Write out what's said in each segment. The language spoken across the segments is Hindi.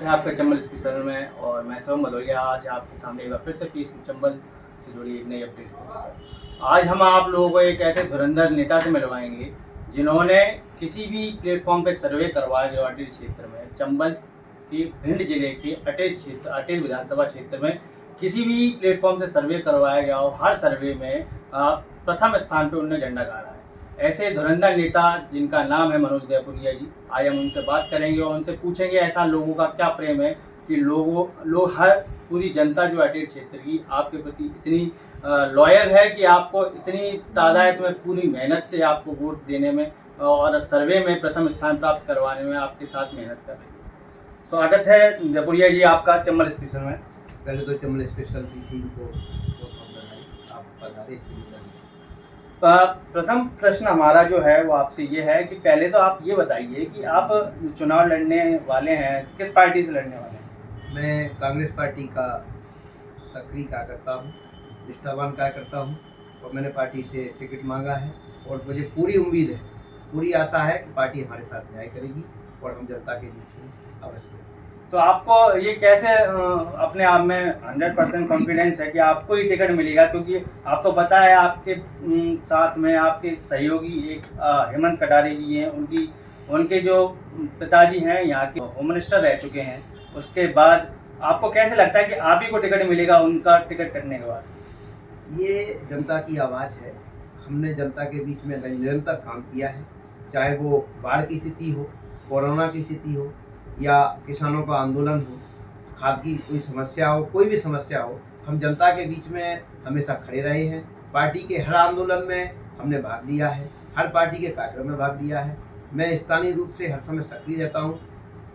है आपका चंबल स्पेशल में। और मैं शिवम भदौरिया आज आपके सामने एक बार फिर से पीस चंबल से जुड़ी एक नई अपडेट को आज हम आप लोगों को एक ऐसे धुरंधर नेता से मिलवाएंगे जिन्होंने किसी भी प्लेटफॉर्म पे सर्वे करवाया गया अटेर क्षेत्र में, चंबल की भिंड जिले के अटेर विधानसभा क्षेत्र में किसी भी प्लेटफॉर्म से सर्वे करवाया गया हो, हर सर्वे में प्रथम स्थान पर उन्होंने झंडा गाड़ा है। ऐसे धुरंधर नेता जिनका नाम है मनोज जयपुरिया जी, आज हम उनसे बात करेंगे और उनसे पूछेंगे ऐसा लोगों का क्या प्रेम है कि लोग हर पूरी जनता जो अटेर क्षेत्र की आपके प्रति इतनी लॉयल है कि आपको इतनी तादाद में पूरी मेहनत से आपको वोट देने में और सर्वे में प्रथम स्थान प्राप्त करवाने में आपके साथ मेहनत कर रही है। स्वागत है जयपुरिया जी आपका चंबल स्पेशल में। पहले तो चंबल स्पेशल की टीम को आप पधारे। प्रथम प्रश्न हमारा जो है वो आपसे ये है कि पहले तो आप ये बताइए कि आप चुनाव लड़ने वाले हैं, किस पार्टी से लड़ने वाले हैं? मैं कांग्रेस पार्टी का सक्रिय कार्यकर्ता हूँ, निष्ठावान कार्यकर्ता हूँ और मैंने पार्टी से टिकट मांगा है और मुझे पूरी उम्मीद है, पूरी आशा है कि पार्टी हमारे साथ न्याय करेगी और हम जनता के बीच में अवश्य। तो आपको ये कैसे अपने आप में 100% कॉन्फिडेंस है कि आपको ही टिकट मिलेगा? क्योंकि आपको पता है आपके साथ में आपके सहयोगी एक हेमंत कटारे जी हैं, उनके जो पिताजी हैं यहाँ के होम मिनिस्टर रह चुके हैं। उसके बाद आपको कैसे लगता है कि आप ही को टिकट मिलेगा उनका टिकट कटने के बाद? ये जनता की आवाज़ है। हमने जनता के बीच में निरंतर काम किया है, चाहे वो बाढ़ की स्थिति हो, कोरोना की स्थिति हो या किसानों का आंदोलन हो, खाद की कोई समस्या हो, कोई भी समस्या हो, हम जनता के बीच में हमेशा खड़े रहे हैं। पार्टी के हर आंदोलन में हमने भाग लिया है, हर पार्टी के कार्यक्रम में भाग लिया है। मैं स्थानीय रूप से हर समय सक्रिय रहता हूँ।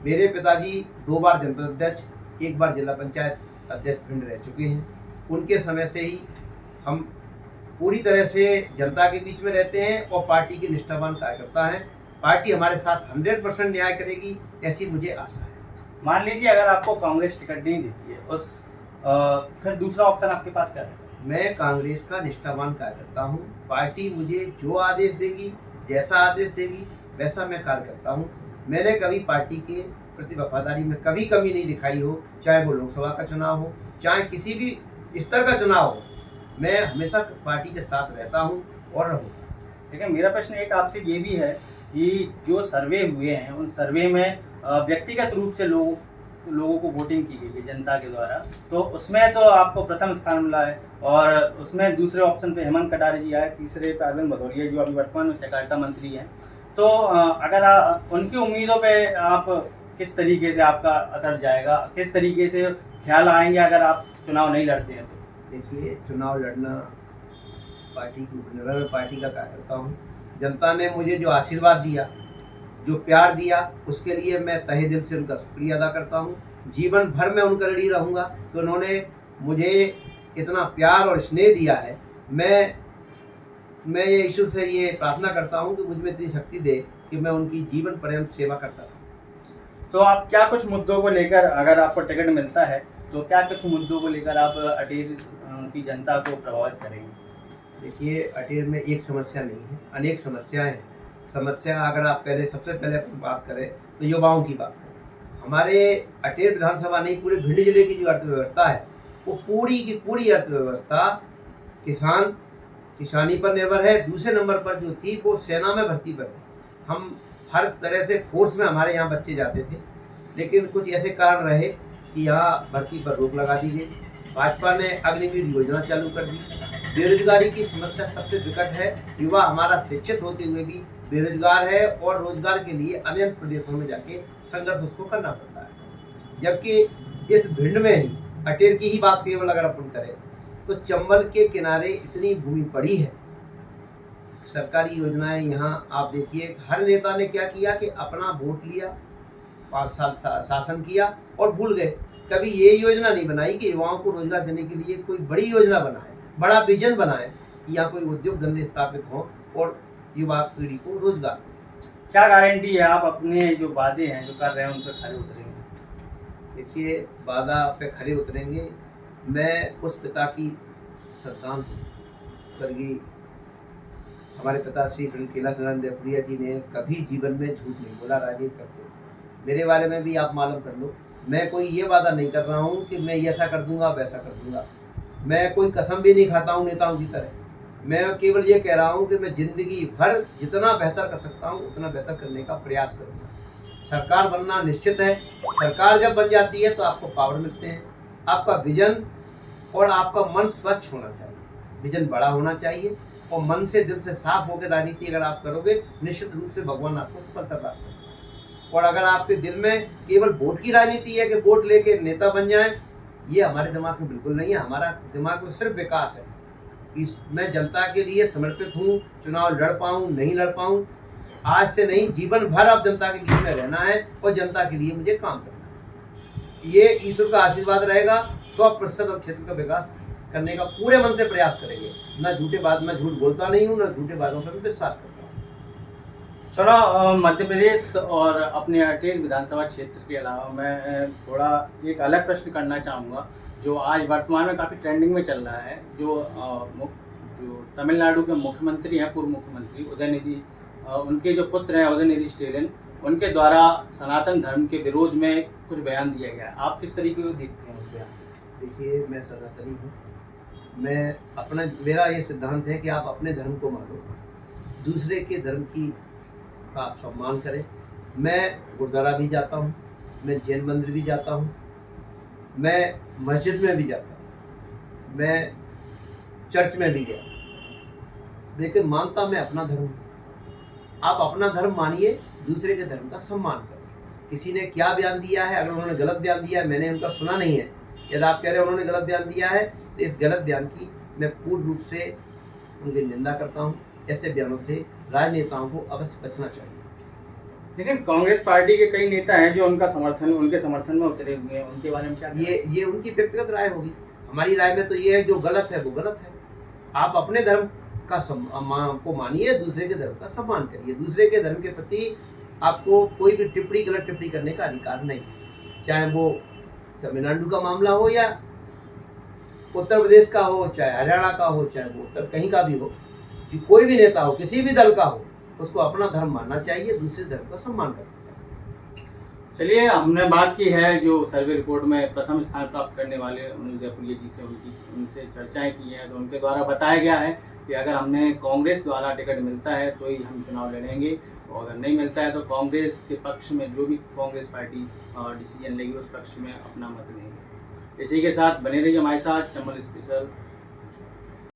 मेरे पिताजी 2 बार जनपद अध्यक्ष, 1 बार जिला पंचायत अध्यक्ष भिंड रह चुके हैं। उनके समय से ही हम पूरी तरह से जनता के बीच में रहते हैं और पार्टी के निष्ठावान कार्यकर्ता हैं। पार्टी हमारे साथ 100% न्याय करेगी, ऐसी मुझे आशा है। मान लीजिए अगर आपको कांग्रेस टिकट नहीं देती है, फिर दूसरा ऑप्शन आपके पास क्या है? मैं कांग्रेस का निष्ठावान कार्यकर्ता हूँ। पार्टी मुझे जो आदेश देगी, जैसा आदेश देगी, वैसा मैं कार्य करता हूँ। मैंने कभी पार्टी के प्रति वफादारी में कभी कमी नहीं दिखाई हो, चाहे वो लोकसभा का चुनाव हो, चाहे किसी भी स्तर का चुनाव हो। मैं हमेशा पार्टी के साथ रहता हूँ और रहूँगा। ठीक है, मेरा प्रश्न एक आपसे ये भी है कि जो सर्वे हुए हैं उन सर्वे में व्यक्तिगत रूप से लोगों को वोटिंग की गई है जनता के द्वारा, तो उसमें तो आपको प्रथम स्थान मिला है और उसमें दूसरे ऑप्शन पे हेमंत कटारे जी आए, तीसरे पे अरविंद भदौरिया जो अभी वर्तमान में सहकारिता मंत्री हैं। तो अगर उनकी उम्मीदों पे आप किस तरीके से आपका असर जाएगा, किस तरीके से ख्याल आएंगे अगर आप चुनाव नहीं लड़ते हैं? तो देखिए, चुनाव लड़ना पार्टी की ऊपर, मैं पार्टी का कार्यकर्ता हूँ। जनता ने मुझे जो आशीर्वाद दिया, जो प्यार दिया, उसके लिए मैं तहे दिल से उनका शुक्रिया अदा करता हूँ। जीवन भर मैं उनका ऋणी रहूँगा कि उन्होंने मुझे इतना प्यार और स्नेह दिया है। मैं ये ईश्वर से ये प्रार्थना करता हूँ कि मुझ में इतनी शक्ति दे कि मैं उनकी जीवन पर्यंत सेवा करता रहूँ। तो आप क्या कुछ मुद्दों को लेकर, अगर आपको टिकट मिलता है तो क्या कुछ मुद्दों को लेकर आप अटेर की जनता को प्रभावित करेंगे? देखिए, अटेर में एक समस्या नहीं है, अनेक समस्याएं हैं। समस्या अगर आप सबसे पहले बात करें तो युवाओं की बात करें। हमारे अटेर विधानसभा नहीं, पूरे भिंड जिले की जो अर्थव्यवस्था है वो पूरी की पूरी अर्थव्यवस्था किसानी पर निर्भर है। दूसरे नंबर पर जो थी वो सेना में भर्ती पर थी। हम हर तरह से फोर्स में हमारे यहाँ बच्चे जाते थे, लेकिन कुछ ऐसे कारण रहे कि यहाँ भर्ती पर रोक लगा दी गई। भाजपा ने अग्निवीर योजना चालू कर दी। बेरोजगारी की समस्या सबसे विकट है। युवा हमारा शिक्षित होते हुए भी बेरोजगार है और रोजगार के लिए अन्य प्रदेशों में जाके संघर्ष उसको करना पड़ता है। जबकि इस भिंड में ही अटेर की ही बात केवल अगर अपन करें तो चंबल के किनारे इतनी भूमि पड़ी है। सरकारी योजनाएं यहाँ आप देखिए, हर नेता ने क्या किया कि अपना वोट लिया, 5 साल शासन किया और भूल गए। कभी ये योजना नहीं बनाई कि युवाओं को रोजगार देने के लिए कोई बड़ी योजना बनाए, बड़ा विजन बनाए, यहाँ कोई उद्योग धंधे स्थापित हो और युवा पीढ़ी को रोजगार। क्या गारंटी है आप अपने जो वादे हैं जो कर रहे हैं उन पर खरे उतरेंगे? देखिए, वादा पे खरे उतरेंगे। मैं उस पिता की संतान हूँ। स्वर्गीय हमारे पिता श्री कैलाश जयपुरिया जी ने कभी जीवन में झूठ नहीं बोला, राजनीति करते। मेरे बारे में भी आप मालूम कर लो, मैं कोई ये वादा नहीं कर रहा हूँ कि मैं ये ऐसा कर दूंगा वैसा कर दूंगा। मैं कोई कसम भी नहीं खाता हूँ नेताओं की तरह। मैं केवल ये कह रहा हूँ कि मैं ज़िंदगी भर जितना बेहतर कर सकता हूँ उतना बेहतर करने का प्रयास करूँगा। सरकार बनना निश्चित है। सरकार जब बन जाती है तो आपको पावर मिलते हैं। आपका विजन और आपका मन स्वच्छ होना चाहिए, विजन बड़ा होना चाहिए और मन से दिल से साफ होकर राजनीति अगर आप करोगे निश्चित रूप से भगवान आपको सफलता प्राप्त करेगा। और अगर आपके दिल में केवल वोट की राजनीति है कि वोट लेके नेता बन जाए, ये हमारे दिमाग में बिल्कुल नहीं है। हमारा दिमाग में सिर्फ विकास है। मैं जनता के लिए समर्पित हूँ। चुनाव लड़ पाऊँ नहीं लड़ पाऊँ, आज से नहीं जीवन भर अब जनता के बीच में रहना है और जनता के लिए मुझे काम करना है। ये ईश्वर का आशीर्वाद रहेगा। 100% अब क्षेत्र का विकास करने का पूरे मन से प्रयास करेंगे। ना झूठे बात में झूठ बोलता नहीं हूँ, ना झूठे बातों पर विश्वास करता हूँ। चलो, मध्य प्रदेश और अपने अटेर विधानसभा क्षेत्र के अलावा मैं थोड़ा एक अलग प्रश्न करना चाहूँगा जो आज वर्तमान में काफ़ी ट्रेंडिंग में चल रहा है। जो तमिलनाडु के मुख्यमंत्री हैं, पूर्व मुख्यमंत्री उदयनिधि, उनके जो पुत्र हैं उदयनिधि स्टेलिन, उनके द्वारा सनातन धर्म के विरोध में कुछ बयान दिया गया। आप किस तरीके को देखते हैं उस बयान? देखिए, मैं सनातनी हूँ। मेरा ये सिद्धांत है कि आप अपने धर्म को मानो, दूसरे के धर्म की का आप सम्मान करें। मैं गुरुद्वारा भी जाता हूँ, मैं जैन मंदिर भी जाता हूँ, मैं मस्जिद में भी जाता हूँ, मैं चर्च में भी गया, लेकिन मानता मैं अपना धर्म हूँ। आप अपना धर्म मानिए, दूसरे के धर्म का सम्मान करें। किसी ने क्या बयान दिया है, अगर उन्होंने गलत बयान दिया है, मैंने उनका सुना नहीं है, यदि आप कह रहे हैं उन्होंने गलत बयान दिया है, तो इस गलत बयान की मैं पूर्ण रूप से उनकी निंदा करता हूँ। ऐसे बयानों से राजनेताओं को अवश्य बचना चाहिए। लेकिन कांग्रेस पार्टी के कई नेता हैं जो उनके समर्थन में उतरे हुए हैं, उनके बारे में क्या? ये उनकी व्यक्तिगत राय होगी। हमारी राय में तो ये है जो गलत है वो गलत है। आप अपने धर्म का को मानिए, दूसरे के धर्म का सम्मान करिए। दूसरे के धर्म के प्रति आपको कोई भी गलत टिप्पणी करने का अधिकार नहीं, चाहे वो तमिलनाडु का मामला हो या उत्तर प्रदेश का हो, चाहे हरियाणा का हो, चाहे वो उत्तर कहीं का भी हो, कि कोई भी नेता हो, किसी भी दल का हो, उसको अपना धर्म मानना चाहिए, दूसरे धर्म का सम्मान करना चाहिए। चलिए, हमने बात की है जो सर्वे रिपोर्ट में प्रथम स्थान प्राप्त करने वाले अनिल जयपुरिया जी से, उनसे चर्चाएं की हैं। तो उनके द्वारा बताया गया है कि अगर हमने कांग्रेस द्वारा टिकट मिलता है तो ही हम चुनाव लड़ेंगे, और अगर नहीं मिलता है तो कांग्रेस के पक्ष में जो भी कांग्रेस पार्टी डिसीजन लेगी उस पक्ष में अपना मत देंगे। इसी के साथ बने रहिए हमारे साथ चंबल स्पेशल।